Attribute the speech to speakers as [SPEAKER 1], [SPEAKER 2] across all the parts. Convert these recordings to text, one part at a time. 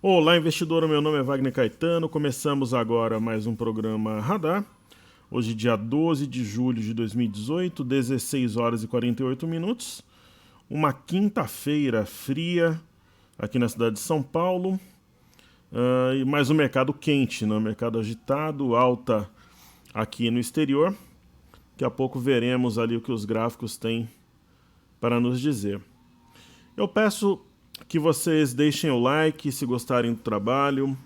[SPEAKER 1] Olá, investidor. Meu nome é Wagner Caetano. Começamos agora mais um programa Radar. Hoje, dia 12 de julho de 2018, 16 horas e 48 minutos. Uma quinta-feira fria aqui na cidade de São Paulo. E mais um mercado quente, né? Mercado agitado, alta aqui no exterior. Daqui a pouco veremos ali o que os gráficos têm para nos dizer. Eu peço que vocês deixem o like se gostarem do trabalho,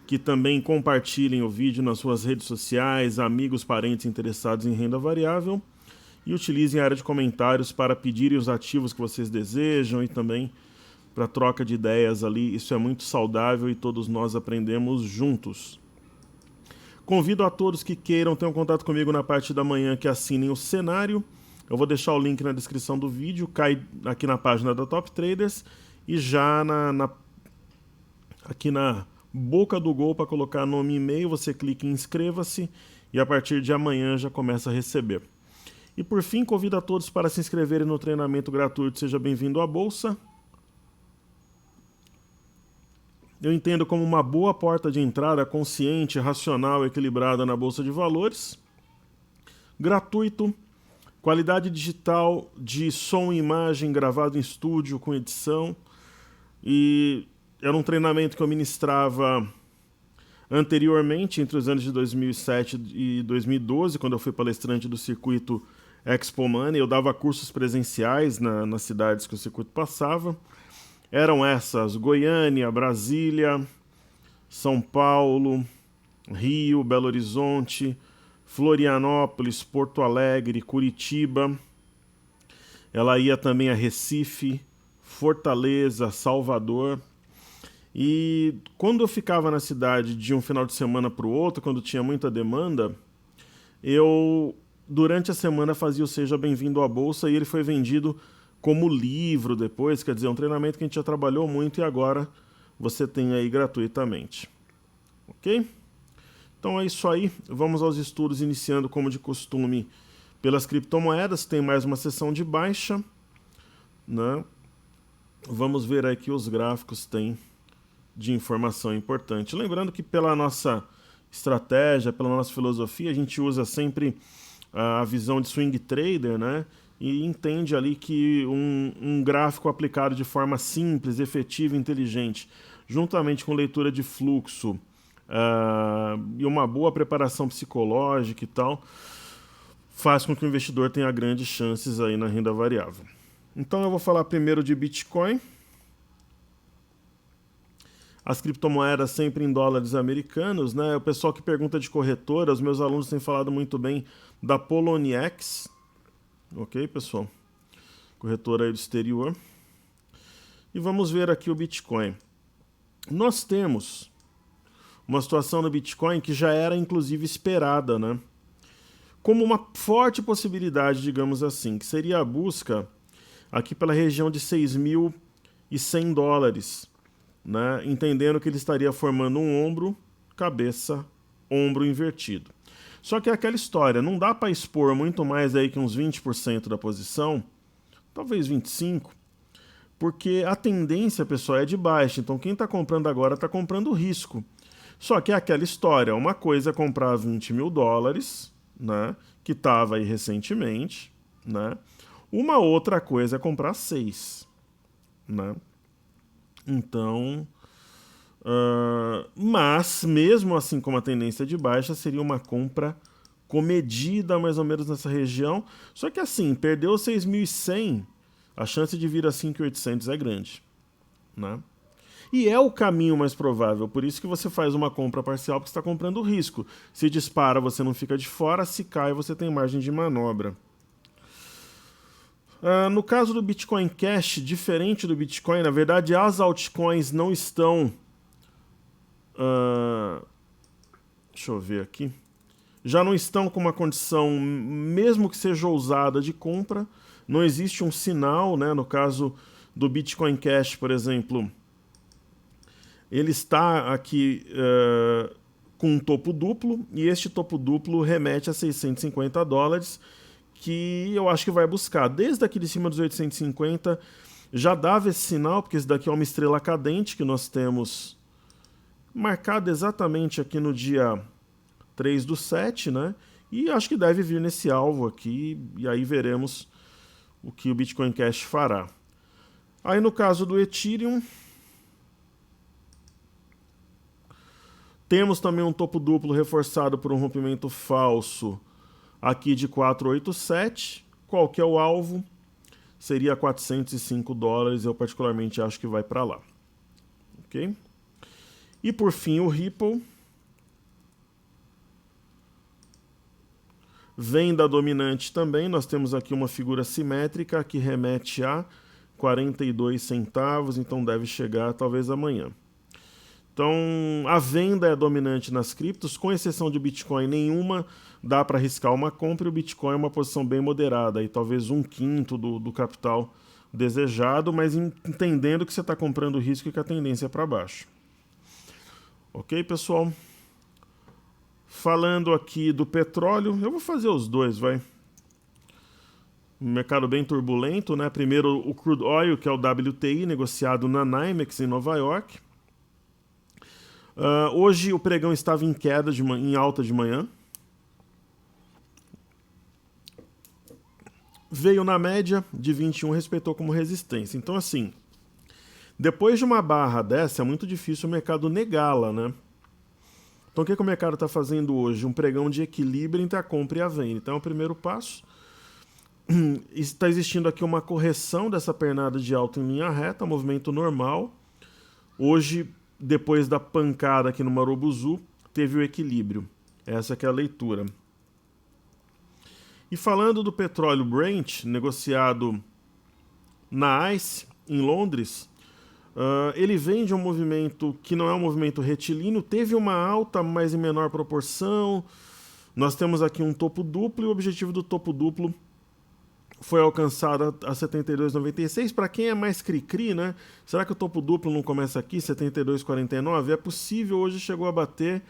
[SPEAKER 1] que também compartilhem o vídeo nas suas redes sociais, amigos, parentes interessados em renda variável e utilizem a área de comentários para pedirem os ativos que vocês desejam e também para troca de ideias ali. Isso é muito saudável e todos nós aprendemos juntos. Convido a todos que queiram ter um contato comigo na parte da manhã que assinem o cenário. Eu vou deixar o link na descrição do vídeo, cai aqui na página da Top Traders e já aqui na boca do gol para colocar nome e e-mail, você clica em inscreva-se e a partir de amanhã já começa a receber. E por fim, convido a todos para se inscreverem no treinamento gratuito Seja Bem-vindo à Bolsa. Eu entendo como uma boa porta de entrada consciente, racional e equilibrada na Bolsa de Valores. Gratuito. Qualidade digital de som e imagem gravado em estúdio com edição. E era um treinamento que eu ministrava anteriormente, entre os anos de 2007 e 2012, quando eu fui palestrante do circuito Expo Money. Eu dava cursos presenciais nas cidades que o circuito passava. Eram essas: Goiânia, Brasília, São Paulo, Rio, Belo Horizonte, Florianópolis, Porto Alegre, Curitiba. Ela ia também a Recife, Fortaleza, Salvador. E quando eu ficava na cidade de um final de semana para o outro, quando tinha muita demanda, eu, durante a semana, fazia o Seja Bem-vindo à Bolsa e ele foi vendido como livro depois. Quer dizer, um treinamento que a gente já trabalhou muito e agora você tem aí gratuitamente. Ok? Então é isso aí, vamos aos estudos, iniciando como de costume pelas criptomoedas. Tem mais uma sessão de baixa, né? Vamos ver aí que os gráficos têm de informação importante. Lembrando que pela nossa estratégia, pela nossa filosofia, a gente usa sempre a visão de swing trader, né? E entende ali que um gráfico aplicado de forma simples, efetiva e inteligente, juntamente com leitura de fluxo, e uma boa preparação psicológica e tal, faz com que o investidor tenha grandes chances aí na renda variável. Então eu vou falar primeiro de Bitcoin. As criptomoedas sempre em dólares americanos, né? O pessoal que pergunta de corretora, os meus alunos têm falado muito bem da Poloniex. Ok, pessoal? Corretora aí do exterior. E vamos ver aqui o Bitcoin. Nós temos uma situação no Bitcoin que já era inclusive esperada, né? Como uma forte possibilidade, digamos assim, que seria a busca aqui pela região de 6.100 dólares, né? Entendendo que ele estaria formando um ombro, cabeça, ombro invertido. Só que é aquela história, não dá para expor muito mais aí que uns 20% da posição, talvez 25%, porque a tendência, pessoal, é de baixa. Então quem está comprando agora está comprando risco. Só que é aquela história, uma coisa é comprar 20 mil dólares, né, que estava aí recentemente, né, uma outra coisa é comprar 6, né. Então, mas mesmo assim como a tendência é de baixa, seria uma compra comedida mais ou menos nessa região. Só que assim, perdeu 6.100, a chance de vir a 5.800 é grande, né. E é o caminho mais provável, por isso que você faz uma compra parcial, porque você está comprando risco. Se dispara, você não fica de fora, se cai, você tem margem de manobra. No caso do Bitcoin Cash, diferente do Bitcoin, na verdade as altcoins não estão... deixa eu ver aqui. Já não estão com uma condição, mesmo que seja ousada, de compra. Não existe um sinal, né? No caso do Bitcoin Cash, por exemplo, ele está aqui com um topo duplo, e este topo duplo remete a 650 dólares, que eu acho que vai buscar. Desde aqui de cima dos 850, já dava esse sinal, porque esse daqui é uma estrela cadente que nós temos marcado exatamente aqui no dia 3/7, né? E acho que deve vir nesse alvo aqui, e aí veremos o que o Bitcoin Cash fará. Aí no caso do Ethereum, temos também um topo duplo reforçado por um rompimento falso aqui de 487. Qual que é o alvo? Seria $405. Eu particularmente acho que vai para lá. Ok? E por fim o Ripple. Venda dominante também. Nós temos aqui uma figura simétrica que remete a 42 centavos. Então deve chegar talvez amanhã. Então, a venda é dominante nas criptos, com exceção de Bitcoin, nenhuma dá para arriscar uma compra, e o Bitcoin é uma posição bem moderada, aí talvez 1/5 do capital desejado, mas entendendo que você está comprando o risco e que a tendência é para baixo. Ok, pessoal? Falando aqui do petróleo, eu vou fazer os dois, vai. Um mercado bem turbulento, né? Primeiro o crude oil, que é o WTI, negociado na NYMEX em Nova York. Hoje o pregão estava em queda, em alta de manhã. Veio na média de 21, respeitou como resistência. Então, assim, depois de uma barra dessa, é muito difícil o mercado negá-la, né? Então, o que o mercado está fazendo hoje? Um pregão de equilíbrio entre a compra e a venda. Então, é o primeiro passo. Está existindo aqui uma correção dessa pernada de alta em linha reta, movimento normal. Hoje, depois da pancada aqui no Marubozu, teve o equilíbrio. Essa que é a leitura. E falando do petróleo Brent, negociado na ICE, em Londres, ele vem de um movimento que não é um movimento retilíneo, teve uma alta, mas em menor proporção. Nós temos aqui um topo duplo, e o objetivo do topo duplo foi alcançado a 72,96. Para quem é mais cri-cri, né? Será que o topo duplo não começa aqui, 72,49? É possível, hoje chegou a bater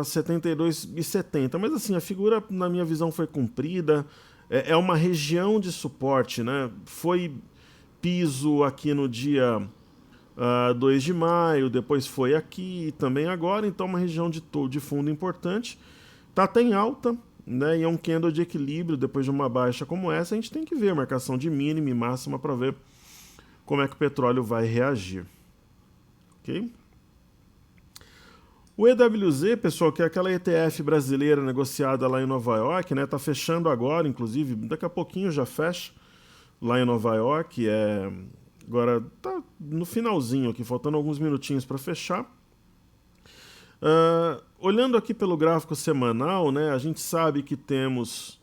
[SPEAKER 1] 72,70. Mas assim, a figura, na minha visão, foi cumprida. É uma região de suporte, né? Foi piso aqui no dia 2 de maio, depois foi aqui e também agora. Então, uma região de fundo importante. Está até em alta, né, e é um candle de equilíbrio. Depois de uma baixa como essa, a gente tem que ver a marcação de mínima e máxima para ver como é que o petróleo vai reagir. Ok? O EWZ, pessoal, que é aquela ETF brasileira negociada lá em Nova York, né, tá fechando agora, inclusive, daqui a pouquinho já fecha lá em Nova York. Agora tá no finalzinho aqui, faltando alguns minutinhos para fechar. Olhando aqui pelo gráfico semanal, né, a gente sabe que temos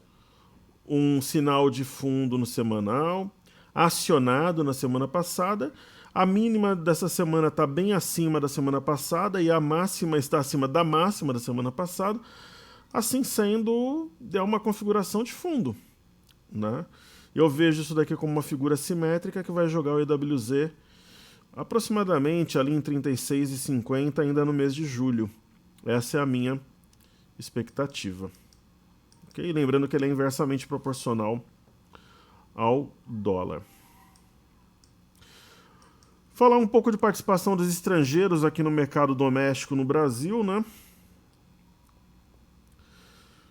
[SPEAKER 1] um sinal de fundo no semanal, acionado na semana passada. A mínima dessa semana está bem acima da semana passada e a máxima está acima da máxima da semana passada. Assim sendo, é uma configuração de fundo, né? Eu vejo isso daqui como uma figura simétrica que vai jogar o EWZ aproximadamente ali em 36,50 ainda no mês de julho. Essa é a minha expectativa. Okay? Lembrando que ele é inversamente proporcional ao dólar. Falar um pouco de participação dos estrangeiros aqui no mercado doméstico no Brasil, né?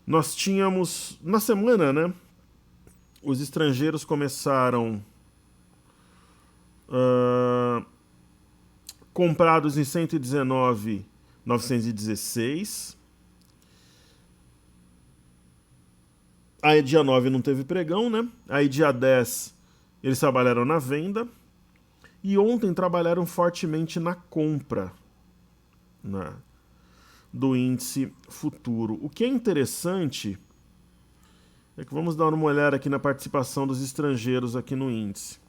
[SPEAKER 1] Nós tínhamos, na semana, né? Os estrangeiros começaram comprados em 119.916. Aí dia 9 não teve pregão, né? Aí dia 10 eles trabalharam na venda. E ontem trabalharam fortemente na compra, né, do índice futuro. O que é interessante é que vamos dar uma olhada aqui na participação dos estrangeiros aqui no índice.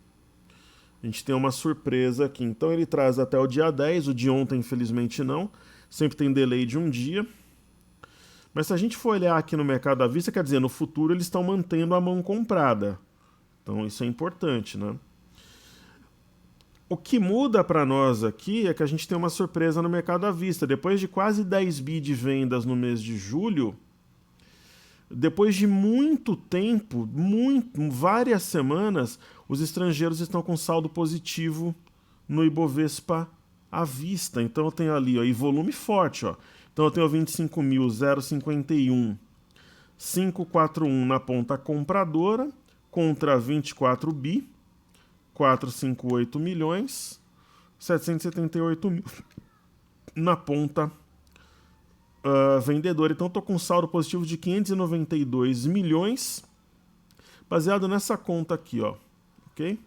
[SPEAKER 1] A gente tem uma surpresa aqui. Então ele traz até o dia 10, o de ontem infelizmente não. Sempre tem delay de um dia. Mas se a gente for olhar aqui no mercado à vista, quer dizer, no futuro eles estão mantendo a mão comprada. Então isso é importante, né? O que muda para nós aqui é que a gente tem uma surpresa no mercado à vista. Depois de quase 10 bi de vendas no mês de julho, Depois de muito tempo, várias semanas, os estrangeiros estão com saldo positivo no Ibovespa à vista. Então eu tenho ali, ó, e volume forte, ó. Então eu tenho 25.051, 541 na ponta compradora contra 24 bi, 458 milhões, 778 mil na ponta vendedora. Então estou com um saldo positivo de 592 milhões, baseado nessa conta aqui, ó, ok?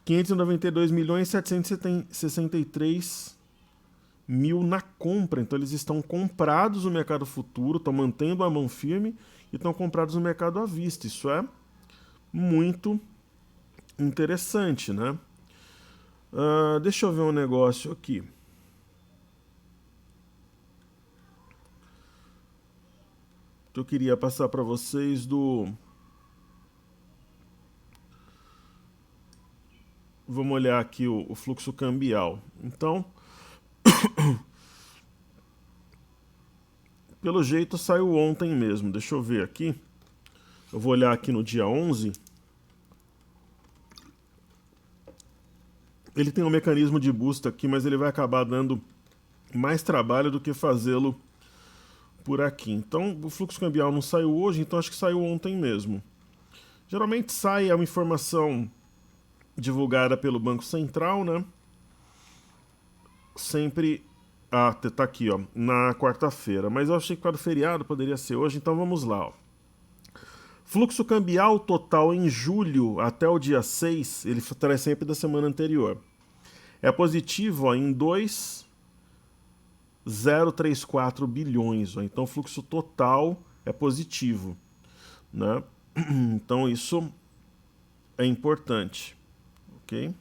[SPEAKER 1] 592 milhões 763 mil na compra. Então eles estão comprados no mercado futuro, estão mantendo a mão firme e estão comprados no mercado à vista. Isso é muito interessante, né? Deixa eu ver um negócio aqui. Que eu queria passar para vocês Vamos olhar aqui o fluxo cambial. Então, pelo jeito saiu ontem mesmo. Deixa eu ver aqui. Eu vou olhar aqui no dia 11. Ele tem um mecanismo de boost aqui, mas ele vai acabar dando mais trabalho do que fazê-lo por aqui. Então, o fluxo cambial não saiu hoje, então acho que saiu ontem mesmo. Geralmente sai uma informação divulgada pelo Banco Central, né? Sempre... tá aqui, ó, na quarta-feira. Mas eu achei que para o feriado poderia ser hoje, então vamos lá, ó. Fluxo cambial total em julho até o dia 6, ele traz sempre da semana anterior. É positivo, ó, em 2,034 bilhões. Ó. Então o fluxo total é positivo, né? Então isso é importante, ok?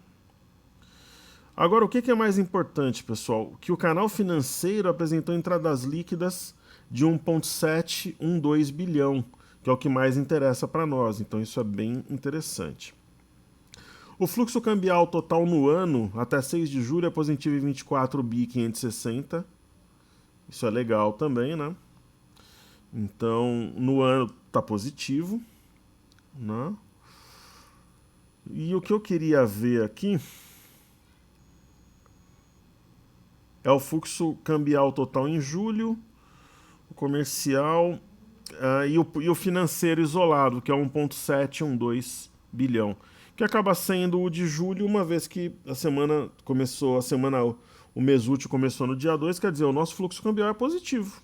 [SPEAKER 1] Agora, o que é mais importante, pessoal? Que o canal financeiro apresentou entradas líquidas de 1,712 bilhão, que é o que mais interessa para nós. Então isso é bem interessante. O fluxo cambial total no ano, até 6 de julho, é positivo em 24 bi 560. Isso é legal também, né? Então, no ano está positivo, né? E o que eu queria ver aqui é o fluxo cambial total em julho, o comercial e o financeiro isolado, que é 1,712 bilhão, que acaba sendo o de julho, uma vez que o mês útil começou no dia 2, quer dizer, o nosso fluxo cambial é positivo.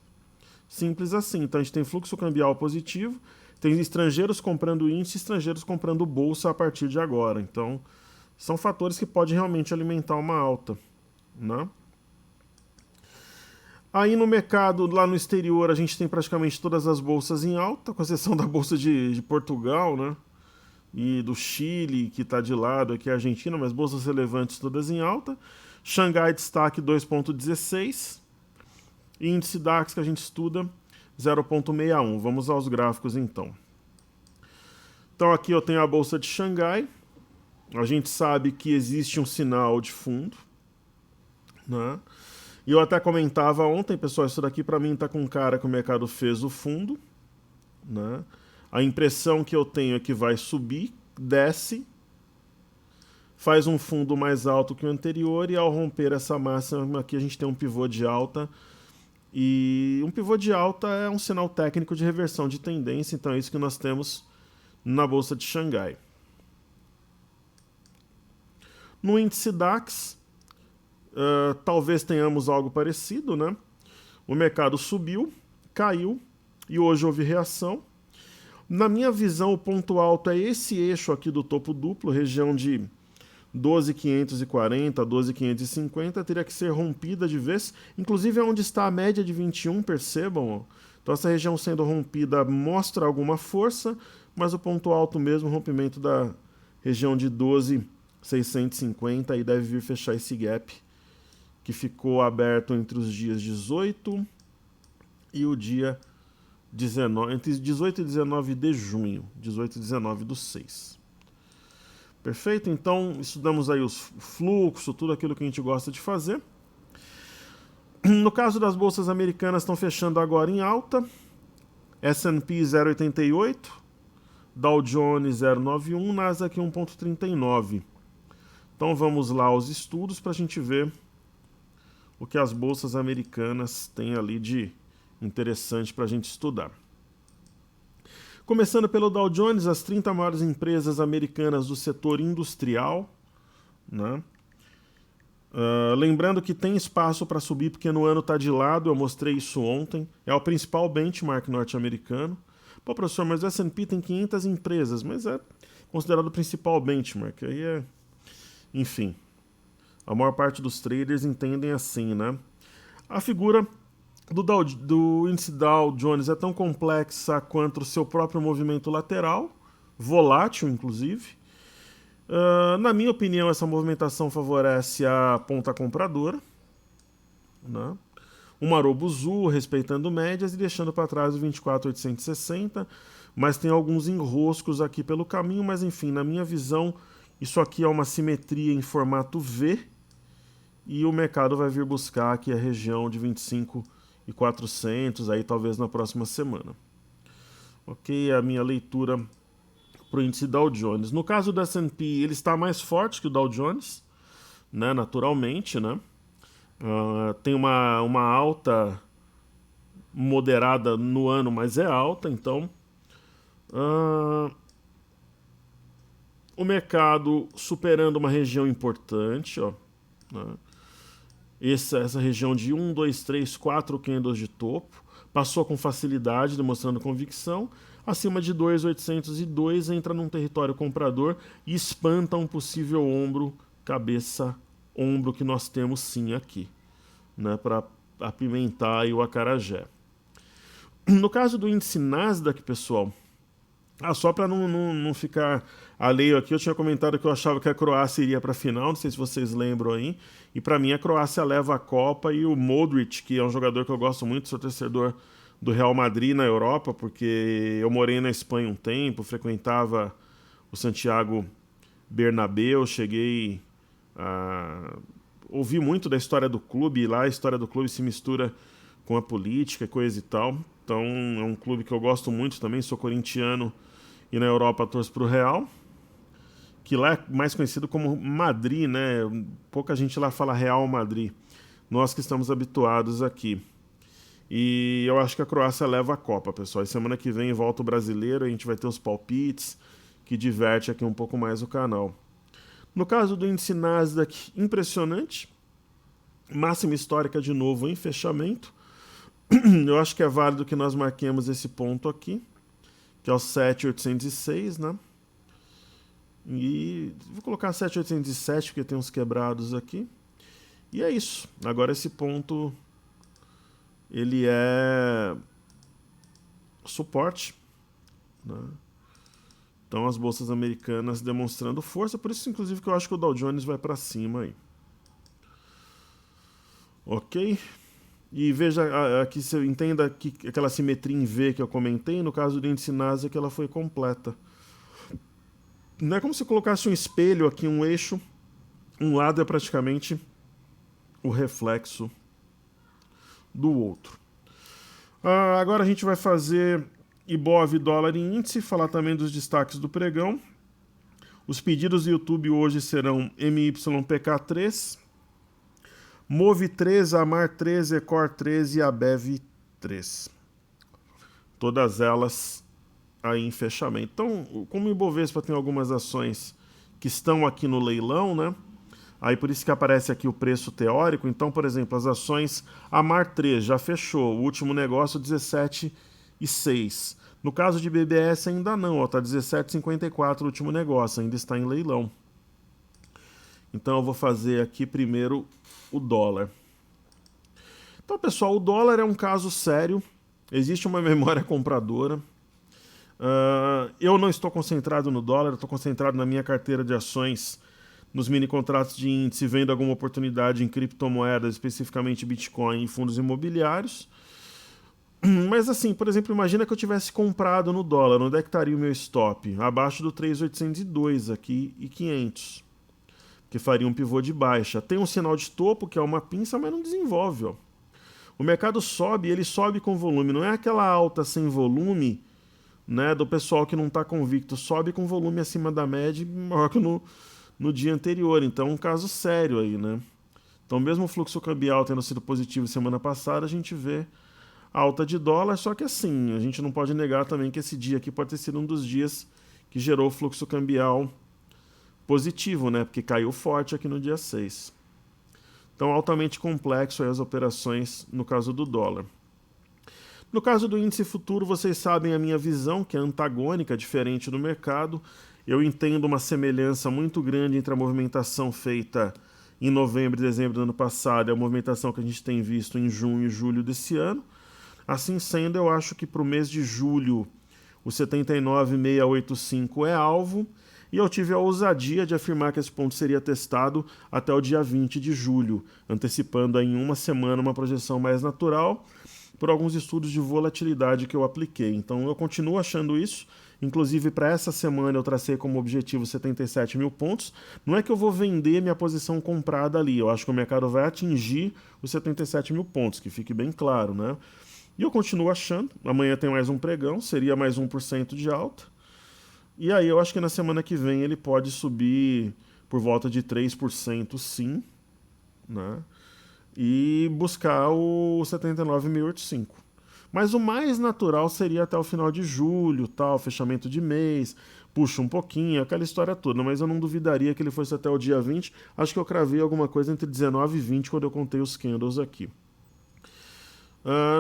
[SPEAKER 1] Simples assim. Então a gente tem fluxo cambial positivo, tem estrangeiros comprando índice, estrangeiros comprando bolsa a partir de agora. Então são fatores que podem realmente alimentar uma alta, né? Aí no mercado, lá no exterior, a gente tem praticamente todas as bolsas em alta, com exceção da bolsa de Portugal, né? E do Chile, que está de lado, aqui a Argentina, mas bolsas relevantes todas em alta. Xangai destaque 2,16. Índice DAX que a gente estuda 0,61. Vamos aos gráficos então. Então aqui eu tenho a bolsa de Xangai. A gente sabe que existe um sinal de fundo, né? E eu até comentava ontem, pessoal, isso daqui para mim está com cara que o mercado fez o fundo, né? A impressão que eu tenho é que vai subir, desce, faz um fundo mais alto que o anterior e ao romper essa máxima aqui a gente tem um pivô de alta. E um pivô de alta é um sinal técnico de reversão de tendência, então é isso que nós temos na bolsa de Xangai. No índice DAX, talvez tenhamos algo parecido, né? O mercado subiu, caiu e hoje houve reação. Na minha visão, o ponto alto é esse eixo aqui do topo duplo, região de 12.540, 12.550, teria que ser rompida de vez. Inclusive é onde está a média de 21, percebam. Ó. Então essa região sendo rompida mostra alguma força, mas o ponto alto mesmo, o rompimento da região de 12.650, aí deve vir fechar esse gap que ficou aberto entre os dias 18 e o dia 19, entre 18 e 19 de junho, 18 e 19 do 6. Perfeito? Então, estudamos aí os fluxos, tudo aquilo que a gente gosta de fazer. No caso das bolsas americanas, estão fechando agora em alta. S&P 0,88, Dow Jones 0,91, Nasdaq 1,39. Então vamos lá aos estudos para a gente ver o que as bolsas americanas têm ali de interessante para a gente estudar. Começando pelo Dow Jones, as 30 maiores empresas americanas do setor industrial, né? Lembrando que tem espaço para subir porque no ano está de lado, eu mostrei isso ontem, é o principal benchmark norte-americano. Pô, professor, mas o S&P tem 500 empresas, mas é considerado o principal benchmark. Aí é... Enfim, a maior parte dos traders entendem assim, né? A figura do índice Dow Jones é tão complexa quanto o seu próprio movimento lateral, volátil inclusive. Na minha opinião, essa movimentação favorece a ponta compradora, né? O Marobuzu respeitando médias e deixando para trás o 24.860, mas tem alguns enroscos aqui pelo caminho, mas enfim, na minha visão, isso aqui é uma simetria em formato V e o mercado vai vir buscar aqui a região de 25.400, aí talvez na próxima semana. Ok, a minha leitura para o índice Dow Jones. No caso do S&P, ele está mais forte que o Dow Jones, né, naturalmente, né? Tem uma alta moderada no ano, mas é alta, então o mercado superando uma região importante, ó, né? Essa região de 1, 2, 3, 4 candles de topo, passou com facilidade, demonstrando convicção. Acima de 2.802 entra num território comprador e espanta um possível ombro, cabeça-ombro que nós temos sim aqui, né, para apimentar aí o acarajé. No caso do índice Nasdaq, pessoal, só para não ficar alheio aqui, eu tinha comentado que eu achava que a Croácia iria para a final, não sei se vocês lembram aí, e para mim a Croácia leva a Copa e o Modric, que é um jogador que eu gosto muito, sou torcedor do Real Madrid na Europa, porque eu morei na Espanha um tempo, frequentava o Santiago Bernabéu, cheguei a ouvir muito da história do clube, e lá a história do clube se mistura com a política, coisa e tal. Então é um clube que eu gosto muito também, sou corintiano e na Europa torço para o Real, que lá é mais conhecido como Madrid, né? Pouca gente lá fala Real Madrid, nós que estamos habituados aqui. E eu acho que a Croácia leva a Copa, pessoal. E semana que vem volta o brasileiro, a gente vai ter os palpites, que diverte aqui um pouco mais o canal. No caso do índice Nasdaq, impressionante. Máxima histórica de novo em fechamento. Eu acho que é válido que nós marquemos esse ponto aqui, que é o 7.806, né? E vou colocar 7.807, porque tem uns quebrados aqui. E é isso. Agora esse ponto... ele é suporte, né? Então as bolsas americanas demonstrando força, por isso inclusive que eu acho que o Dow Jones vai para cima aí. Ok? E veja aqui, você entenda que aquela simetria em V que eu comentei, no caso do índice Nasdaq, ela foi completa. Não é como se colocasse um espelho aqui, um eixo, um lado é praticamente o reflexo do outro. Agora a gente vai fazer Ibov, dólar e índice, falar também dos destaques do pregão. Os pedidos do YouTube hoje serão MYPK3, Move 3, Amar 3, Ecor 3 e Abev 3. Todas elas aí em fechamento. Então, como o Ibovespa tem algumas ações que estão aqui no leilão, né? Aí por isso que aparece aqui o preço teórico. Então, por exemplo, as ações Amar 3 já fechou, o último negócio 17,6. No caso de BBS ainda não, está 17,54 o último negócio, ainda está em leilão. Então eu vou fazer aqui primeiro o dólar. Então, pessoal, o dólar é um caso sério, existe uma memória compradora. Eu não estou concentrado no dólar, estou concentrado na minha carteira de ações, nos mini contratos de índice, vendo alguma oportunidade em criptomoedas, especificamente Bitcoin e fundos imobiliários. Mas assim, por exemplo, imagina que eu tivesse comprado no dólar, onde é que estaria o meu stop? Abaixo do 3.802 aqui e 500, que faria um pivô de baixa. Tem um sinal de topo, que é uma pinça, mas não desenvolve, ó. O mercado sobe, ele sobe com volume, não é aquela alta sem volume, né, do pessoal que não está convicto, sobe com volume acima da média e maior que no dia anterior. Então, um caso sério aí, né? Então, mesmo o fluxo cambial tendo sido positivo semana passada, a gente vê alta de dólar, só que assim, a gente não pode negar também que esse dia aqui pode ter sido um dos dias que gerou o fluxo cambial positivo, né? Porque caiu forte aqui no dia 6. Então, altamente complexo aí as operações no caso do dólar. No caso do índice futuro, vocês sabem a minha visão, que é antagônica, diferente do mercado. Eu entendo uma semelhança muito grande entre a movimentação feita em novembro e dezembro do ano passado e a movimentação que a gente tem visto em junho e julho desse ano. Assim sendo, eu acho que para o mês de julho o 79,685 é alvo, e eu tive a ousadia de afirmar que esse ponto seria testado até o dia 20 de julho, antecipando aí em uma semana uma projeção mais natural por alguns estudos de volatilidade que eu apliquei. Então eu continuo achando isso. Inclusive, para essa semana eu tracei como objetivo 77 mil pontos. Não é que eu vou vender minha posição comprada ali. Eu acho que o mercado vai atingir os 77 mil pontos, que fique bem claro, né? E eu continuo achando. Amanhã tem mais um pregão, seria mais 1% de alta. E aí eu acho que na semana que vem ele pode subir por volta de 3%, sim, né? E buscar o 79.085. Mas o mais natural seria até o final de julho, tal, fechamento de mês, puxa um pouquinho, aquela história toda, mas eu não duvidaria que ele fosse até o dia 20. Acho que eu cravei alguma coisa entre 19 e 20 quando eu contei os candles aqui.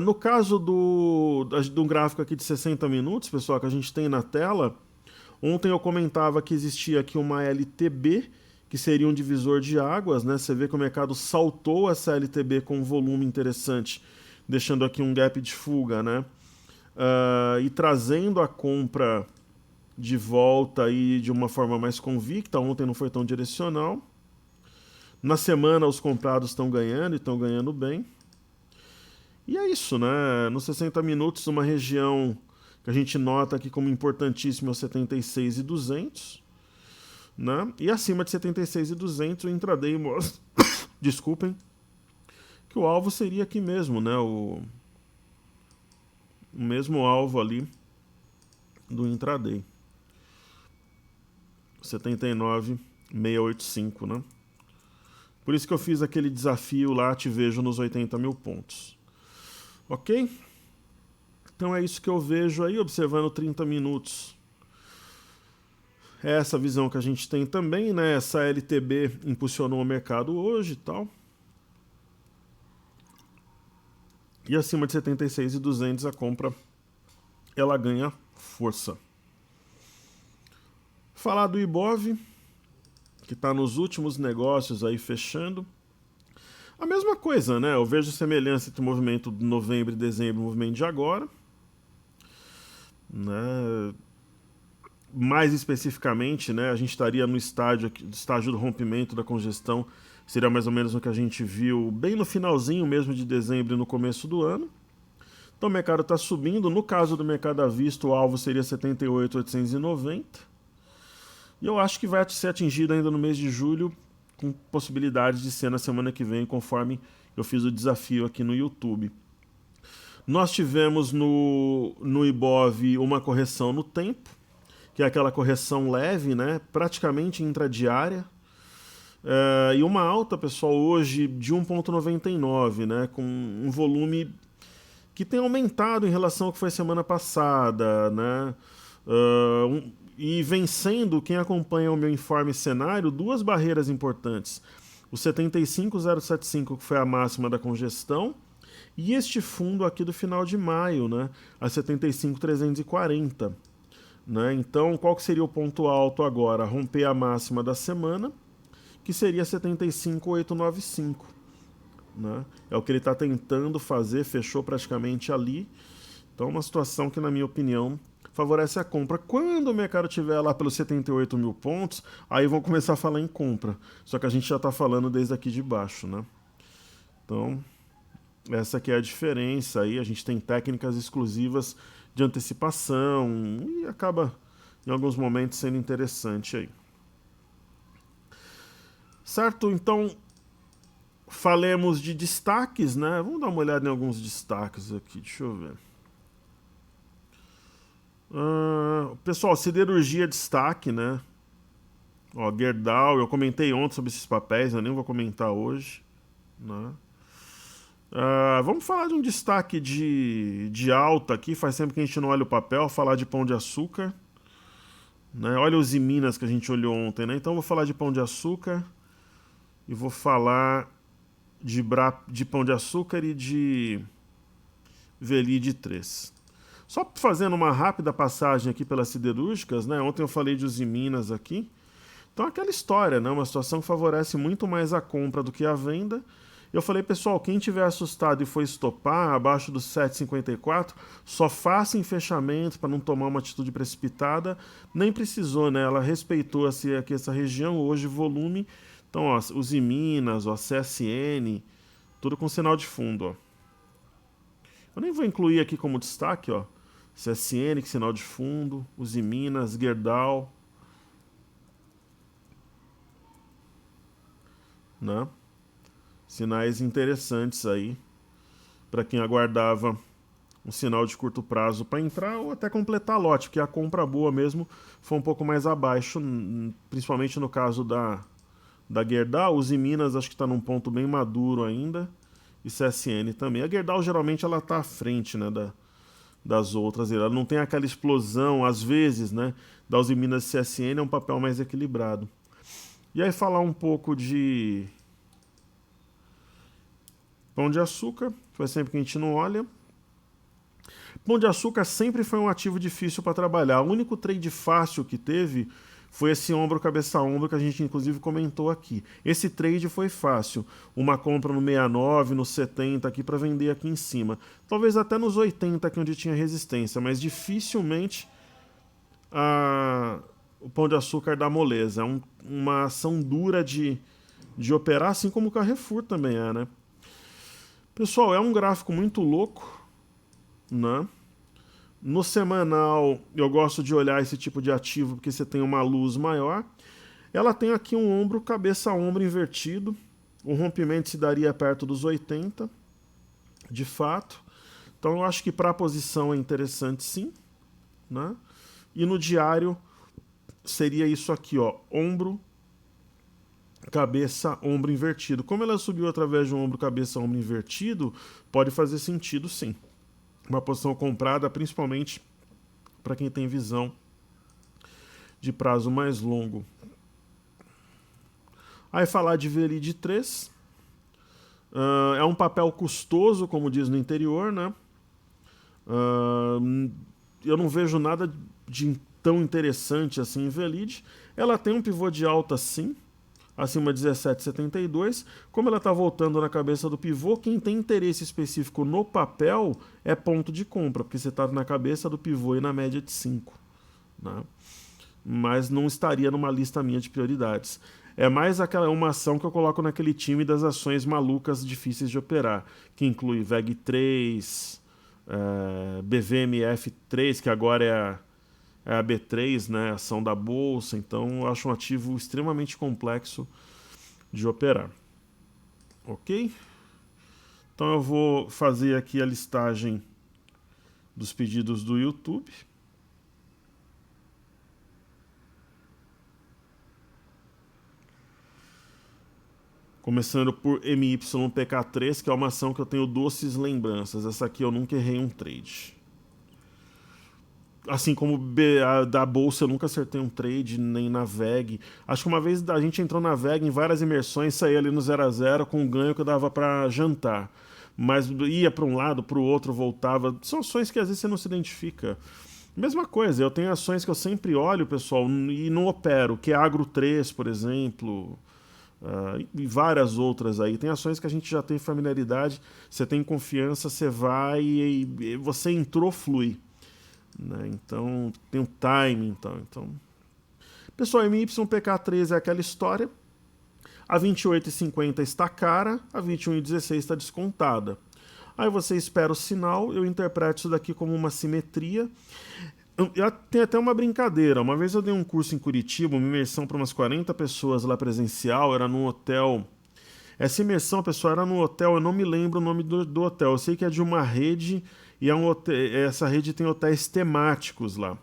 [SPEAKER 1] No caso do gráfico aqui de 60 minutos, pessoal, que a gente tem na tela, ontem eu comentava que existia aqui uma LTB, que seria um divisor de águas, né? Você vê que o mercado saltou essa LTB com um volume interessante, deixando aqui um gap de fuga, né? E trazendo a compra de volta aí de uma forma mais convicta. Ontem não foi tão direcional. Na semana os comprados estão ganhando e estão ganhando bem. E é isso, né? Nos 60 minutos, uma região que a gente nota aqui como importantíssima é o 76.200, né? E acima de 76.200 o intraday mostra, desculpem, que o alvo seria aqui mesmo, né? O mesmo alvo ali do intraday. 79.685, né? Por isso que eu fiz aquele desafio lá, te vejo nos 80 mil pontos. Ok? Então é isso que eu vejo aí, observando 30 minutos. É essa visão que a gente tem também, né? Essa LTB impulsionou o mercado hoje e tal. E acima de 76.200 a compra, ela ganha força. Falar do Ibov, que está nos últimos negócios aí fechando. A mesma coisa, né? Eu vejo semelhança entre o movimento de novembro e dezembro e o movimento de agora, né? Mais especificamente, né, a gente estaria no estágio do rompimento da congestão, seria mais ou menos o que a gente viu bem no finalzinho mesmo de dezembro e no começo do ano. Então o mercado está subindo. No caso do mercado à vista, o alvo seria 78.890. E eu acho que vai ser atingido ainda no mês de julho, com possibilidade de ser na semana que vem, conforme eu fiz o desafio aqui no YouTube. Nós tivemos no Ibov uma correção no tempo, que é aquela correção leve, né, praticamente intradiária, e uma alta, pessoal, hoje de 1,99, né, com um volume que tem aumentado em relação ao que foi semana passada, né, e vencendo, quem acompanha o meu informe cenário, duas barreiras importantes. O 75.075, que foi a máxima da congestão, e este fundo aqui do final de maio, né, a 75.340. Né? Então, qual que seria o ponto alto agora? Romper a máxima da semana, que seria 75.895. Né? É o que ele está tentando fazer, fechou praticamente ali. Então, uma situação que, na minha opinião, favorece a compra. Quando o mercado estiver lá pelos 78 mil pontos, aí vão começar a falar em compra. Só que a gente já está falando desde aqui de baixo. Né? Então, essa aqui é a diferença. Aí a gente tem técnicas exclusivas de antecipação e acaba em alguns momentos sendo interessante aí. Certo? Então, Falemos de destaques, né? Vamos dar uma olhada em alguns destaques aqui, deixa eu ver. Pessoal, siderurgia destaque, né? Ó, Gerdau, eu comentei ontem sobre esses papéis, eu nem vou comentar hoje, né? Vamos falar de um destaque de alta aqui, faz tempo que a gente não olha o papel, falar de Pão de Açúcar, né? Olha os Minas que a gente olhou ontem, né? Então eu vou falar de Pão de Açúcar e vou falar de Pão de Açúcar e de Velide 3. Só fazendo uma rápida passagem aqui pelas siderúrgicas, né? Ontem eu falei de Usiminas aqui. Então aquela história, né? Uma situação que favorece muito mais a compra do que a venda. Eu falei, pessoal, quem tiver assustado e for estopar abaixo dos 7,54, só faça em fechamento para não tomar uma atitude precipitada. Nem precisou, né? Ela respeitou aqui essa região, hoje volume. Então, ó, Usiminas, ó, CSN, tudo com sinal de fundo, ó. Eu nem vou incluir aqui como destaque, ó. CSN, que sinal de fundo, Usiminas, Gerdau, né? Sinais interessantes aí para quem aguardava um sinal de curto prazo para entrar ou até completar lote, porque a compra boa mesmo foi um pouco mais abaixo, principalmente no caso da Gerdau. Usiminas acho que está num ponto bem maduro ainda, e CSN também. A Gerdau geralmente ela está à frente, né, das outras, ela não tem aquela explosão, às vezes, né, da Usiminas e CSN, é um papel mais equilibrado. E aí falar um pouco de Pão de Açúcar, faz sempre que a gente não olha. Pão de Açúcar sempre foi um ativo difícil para trabalhar. O único trade fácil que teve foi esse ombro, cabeça ombro, que a gente inclusive comentou aqui. Esse trade foi fácil. Uma compra no 69, no 70 aqui para vender aqui em cima. Talvez até nos 80 aqui onde tinha resistência, mas dificilmente o Pão de Açúcar dá moleza. É uma ação dura de operar, assim como o Carrefour também é, né? Pessoal, é um gráfico muito louco, né? No semanal, eu gosto de olhar esse tipo de ativo porque você tem uma luz maior. Ela tem aqui um ombro, cabeça-ombro invertido. O rompimento se daria perto dos 80, de fato. Então eu acho que para a posição é interessante sim, né? E no diário seria isso aqui, ó, ombro, cabeça, ombro invertido. Como ela subiu através de um ombro, cabeça, ombro invertido, pode fazer sentido sim. Uma posição comprada, principalmente para quem tem visão de prazo mais longo. Aí falar de Velide 3. É um papel custoso, como diz no interior, né? Eu não vejo nada de tão interessante assim em Velide. Ela tem um pivô de alta sim, acima de 17,72. Como ela está voltando na cabeça do pivô, quem tem interesse específico no papel é ponto de compra, porque você está na cabeça do pivô e na média de 5. Né? Mas não estaria numa lista minha de prioridades. É mais uma ação que eu coloco naquele time das ações malucas difíceis de operar, que inclui VEG3, BVMF3, que agora é a B3, né, ação da bolsa. Então eu acho um ativo extremamente complexo de operar. Ok? Então eu vou fazer aqui a listagem dos pedidos do YouTube. Começando por MYPK3, que é uma ação que eu tenho doces lembranças. Essa aqui eu nunca errei um trade. Assim como da bolsa eu nunca acertei um trade, nem na VEG. Acho que uma vez a gente entrou na VEG em várias imersões, saía ali no 0 a 0 com um ganho que dava para jantar. Mas ia para um lado, para o outro, voltava. São ações que às vezes você não se identifica. Mesma coisa, eu tenho ações que eu sempre olho, pessoal, e não opero, que é Agro 3, por exemplo, e várias outras aí. Tem ações que a gente já tem familiaridade, você tem confiança, você vai e você entrou, flui. Né? Então, tem um timing. Então. Pessoal, MYPK3 é aquela história. A 28,50 está cara, a 21,16 está descontada. Aí você espera o sinal, eu interpreto isso daqui como uma simetria. Tem até uma brincadeira. Uma vez eu dei um curso em Curitiba, uma imersão para umas 40 pessoas lá presencial, era num hotel Essa imersão, pessoal, era no hotel, eu não me lembro o nome do hotel. Eu sei que é de uma rede e essa rede tem hotéis temáticos lá.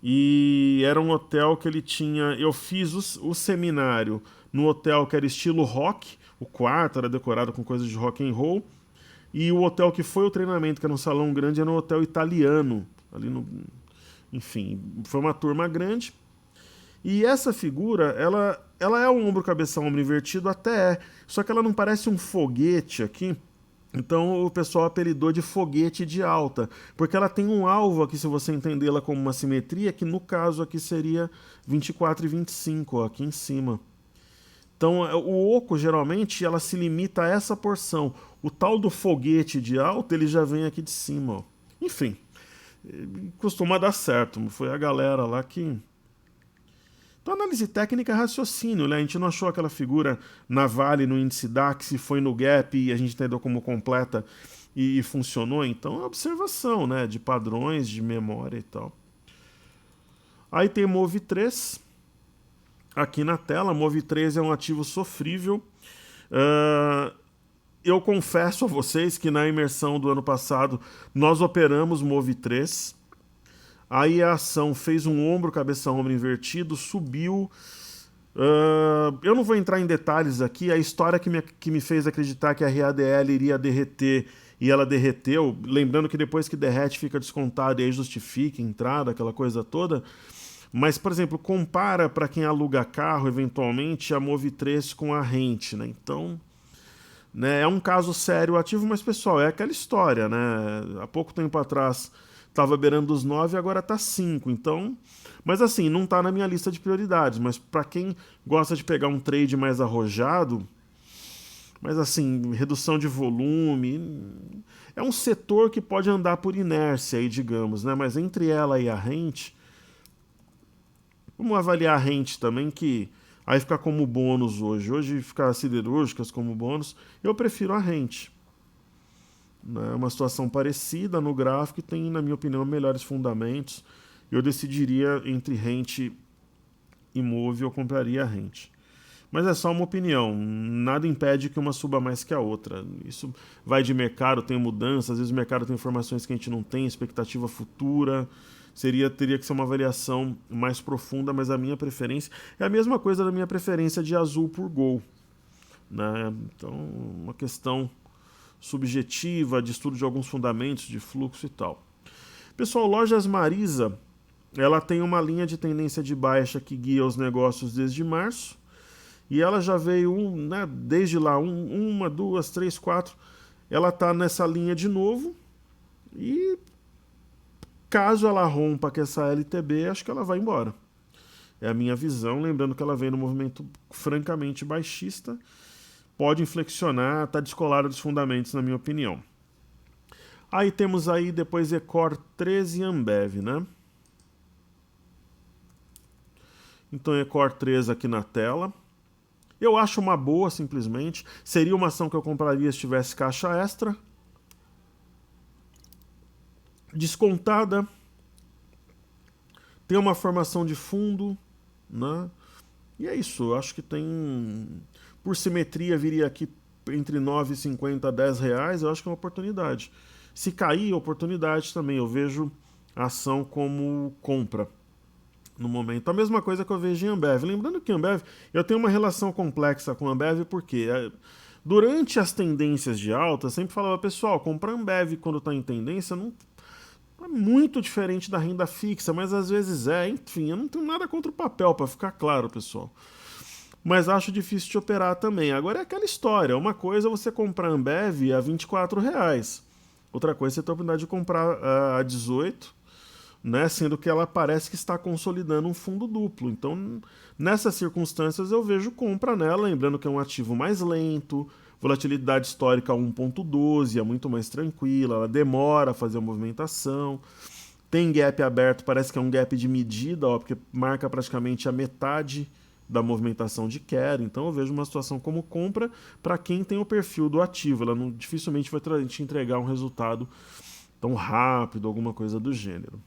[SPEAKER 1] E era um hotel que ele tinha. Eu fiz o seminário no hotel que era estilo rock. O quarto era decorado com coisas de rock and roll. E o hotel que foi o treinamento, que era um salão grande, era um hotel italiano. Ali no, enfim, foi uma turma grande. E essa figura, ela é um ombro, cabeça, ombro invertido, até é. Só que ela não parece um foguete aqui. Então o pessoal apelidou de foguete de alta, porque ela tem um alvo aqui, se você entendê-la como uma simetria, que no caso aqui seria 24 e 25, ó, aqui em cima. Então o oco geralmente ela se limita a essa porção. O tal do foguete de alta ele já vem aqui de cima, ó. Enfim, costuma dar certo. Foi a galera lá que... Então, análise técnica é raciocínio, né? A gente não achou aquela figura na Vale, no índice DAX, foi no Gap e a gente entendeu como completa e funcionou. Então, é observação, né? De padrões, de memória e tal. Aí tem Move3. Aqui na tela, Move3 é um ativo sofrível. Eu confesso a vocês que na imersão do ano passado nós operamos Move3. Aí a ação fez um ombro, cabeça, ombro invertido, subiu. Eu não vou entrar em detalhes aqui. A história que me fez acreditar que a RADL iria derreter e ela derreteu. Lembrando que depois que derrete fica descontado e aí justifica entrada, aquela coisa toda. Mas, por exemplo, compara para quem aluga carro, eventualmente, a Move3 com a Rente, né? Então, né, é um caso sério o ativo, mas, pessoal, é aquela história, né? Há pouco tempo atrás estava beirando os 9 e agora está 5. Então, mas assim, não está na minha lista de prioridades. Mas para quem gosta de pegar um trade mais arrojado, mas assim, redução de volume, é um setor que pode andar por inércia aí, digamos, né? Mas entre ela e a Rente, vamos avaliar a Rente também, que aí fica como bônus hoje. Hoje fica siderúrgicas como bônus. Eu prefiro a Rente. É uma situação parecida no gráfico e tem, na minha opinião, melhores fundamentos. Eu decidiria entre Rente e Move, eu compraria a Rente. Mas é só uma opinião, nada impede que uma suba mais que a outra. Isso vai de mercado, tem mudanças, às vezes o mercado tem informações que a gente não tem, expectativa futura. Teria que ser uma variação mais profunda, mas a minha preferência é a mesma coisa da minha preferência de Azul por Gol, né? Então, uma questão subjetiva, de estudo de alguns fundamentos de fluxo e tal. Pessoal, Lojas Marisa, ela tem uma linha de tendência de baixa que guia os negócios desde março, e ela já veio, né, desde lá, uma, duas, três, quatro, ela está nessa linha de novo, e caso ela rompa com essa LTB, acho que ela vai embora. É a minha visão, lembrando que ela vem no movimento francamente baixista, pode inflexionar, está descolada dos fundamentos, na minha opinião. Aí temos aí depois Ecor 13 e Ambev, né? Então Ecor 13 aqui na tela. Eu acho uma boa, simplesmente. Seria uma ação que eu compraria se tivesse caixa extra. Descontada. Tem uma formação de fundo, né? E é isso, eu acho que tem... Por simetria, viria aqui entre 9,50 a 10 reais, eu acho que é uma oportunidade. Se cair, oportunidade também. Eu vejo a ação como compra no momento. A mesma coisa que eu vejo em Ambev. Lembrando que Ambev, eu tenho uma relação complexa com Ambev, porque durante as tendências de alta, eu sempre falava, pessoal, comprar Ambev quando está em tendência não é muito diferente da renda fixa, mas às vezes é. Enfim, eu não tenho nada contra o papel, para ficar claro, pessoal. Mas acho difícil de operar também. Agora é aquela história. Uma coisa é você comprar Ambev a R$24. Outra coisa é você ter a oportunidade de comprar a 18, né? Sendo que ela parece que está consolidando um fundo duplo. Então, nessas circunstâncias, eu vejo compra nela. Lembrando que é um ativo mais lento, volatilidade histórica 1,12, é muito mais tranquila, ela demora a fazer a movimentação. Tem gap aberto, parece que é um gap de medida, ó, porque marca praticamente a metade da movimentação de queda. Então eu vejo uma situação como compra para quem tem o perfil do ativo. Ela não, dificilmente vai te entregar um resultado tão rápido, alguma coisa do gênero.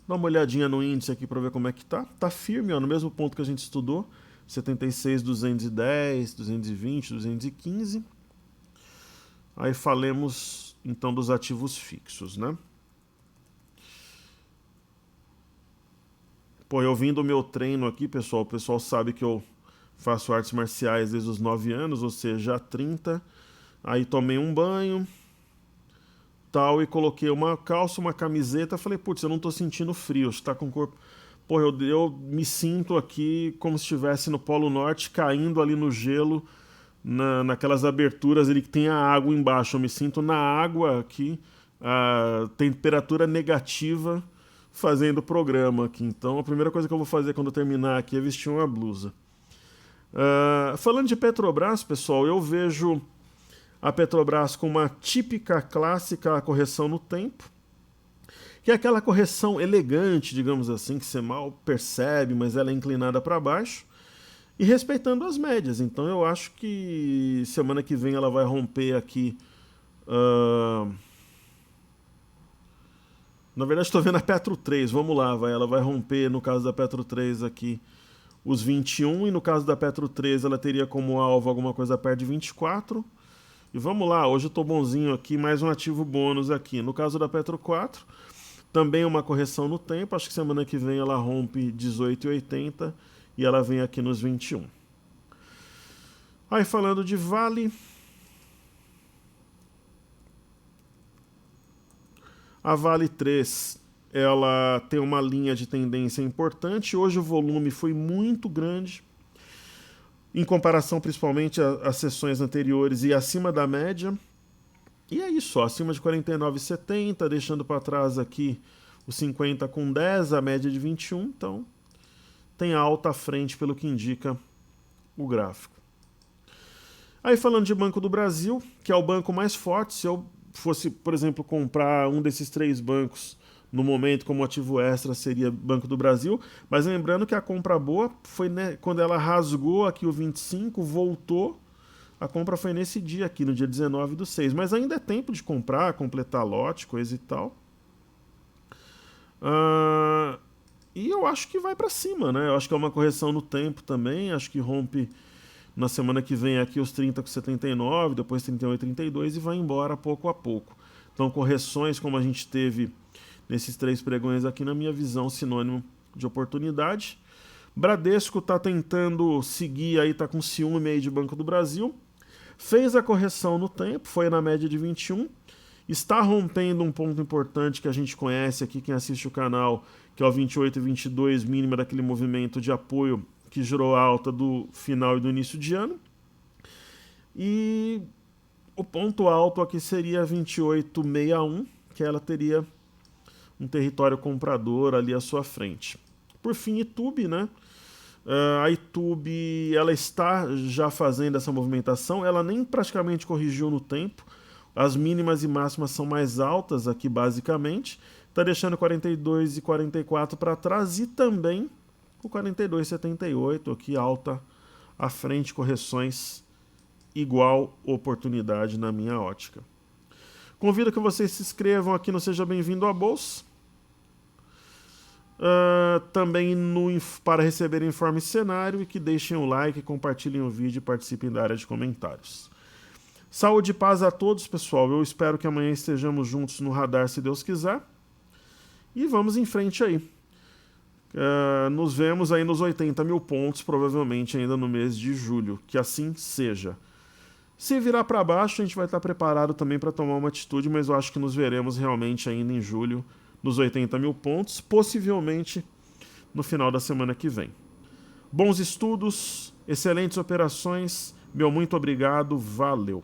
[SPEAKER 1] Dá uma olhadinha no índice aqui para ver como é que tá. Tá firme, ó, no mesmo ponto que a gente estudou. 76, 210, 220, 215. Aí falemos então dos ativos fixos, né? Pô, eu vim do meu treino aqui, pessoal. O pessoal sabe que eu faço artes marciais desde os 9 anos, ou seja, há 30. Aí tomei um banho, tal, e coloquei uma calça, uma camiseta. Falei, putz, eu não tô sentindo frio, você tá com o corpo... Pô, eu me sinto aqui como se estivesse no Polo Norte, caindo ali no gelo, naquelas aberturas ali que tem a água embaixo. Eu me sinto na água aqui, a temperatura negativa, fazendo o programa aqui. Então a primeira coisa que eu vou fazer quando eu terminar aqui é vestir uma blusa. Falando de Petrobras, pessoal, eu vejo a Petrobras com uma típica, clássica correção no tempo, que é aquela correção elegante, digamos assim, que você mal percebe, mas ela é inclinada para baixo, e respeitando as médias. Então eu acho que semana que vem ela vai romper aqui... Na verdade estou vendo a Petro 3, vamos lá, ela vai romper, no caso da Petro 3 aqui, os 21, e no caso da Petro 3 ela teria como alvo alguma coisa perto de 24. E vamos lá, hoje eu estou bonzinho aqui, mais um ativo bônus aqui. No caso da Petro 4, também uma correção no tempo, acho que semana que vem ela rompe 18,80 e ela vem aqui nos 21. Aí falando de Vale, a Vale 3, ela tem uma linha de tendência importante. Hoje o volume foi muito grande, em comparação principalmente às sessões anteriores e acima da média. E é isso, ó, acima de 49,70, deixando para trás aqui os 50 com 10, a média de 21, então tem alta à frente pelo que indica o gráfico. Aí falando de Banco do Brasil, que é o banco mais forte, se eu fosse, por exemplo, comprar um desses 3 bancos no momento como ativo extra, seria Banco do Brasil, mas lembrando que a compra boa foi, né, quando ela rasgou aqui o 25, voltou. A compra foi nesse dia aqui, no dia 19/6. Mas ainda é tempo de comprar, completar lote, coisa e tal. E eu acho que vai para cima, né? Eu acho que é uma correção no tempo também. Acho que rompe na semana que vem aqui os 30,79, depois 38,32 e vai embora pouco a pouco. Então correções como a gente teve nesses 3 pregões aqui, na minha visão, sinônimo de oportunidade. Bradesco está tentando seguir aí, está com ciúme aí de Banco do Brasil. Fez a correção no tempo, foi na média de 21. Está rompendo um ponto importante que a gente conhece aqui, quem assiste o canal, que é o 28,22, mínima daquele movimento de apoio que gerou alta do final e do início de ano. E o ponto alto aqui seria 28,61, que ela teria um território comprador ali à sua frente. Por fim, Itube, né? A Itube, ela está já fazendo essa movimentação, ela nem praticamente corrigiu no tempo, as mínimas e máximas são mais altas aqui basicamente, está deixando 42 e 44 para trás e também o 42,78 aqui alta à frente, correções igual oportunidade na minha ótica. Convido que vocês se inscrevam aqui no Seja Bem-vindo à Bolsa. Também para receber informe cenário e que deixem o like, compartilhem o vídeo e participem da área de comentários. Saúde e paz a todos, pessoal. Eu espero que amanhã estejamos juntos no radar, se Deus quiser. E vamos em frente aí. Nos vemos aí nos 80 mil pontos, provavelmente ainda no mês de julho. Que assim seja. Se virar para baixo, a gente vai estar preparado também para tomar uma atitude, mas eu acho que nos veremos realmente ainda em julho, nos 80 mil pontos, possivelmente no final da semana que vem. Bons estudos, excelentes operações, meu muito obrigado, valeu!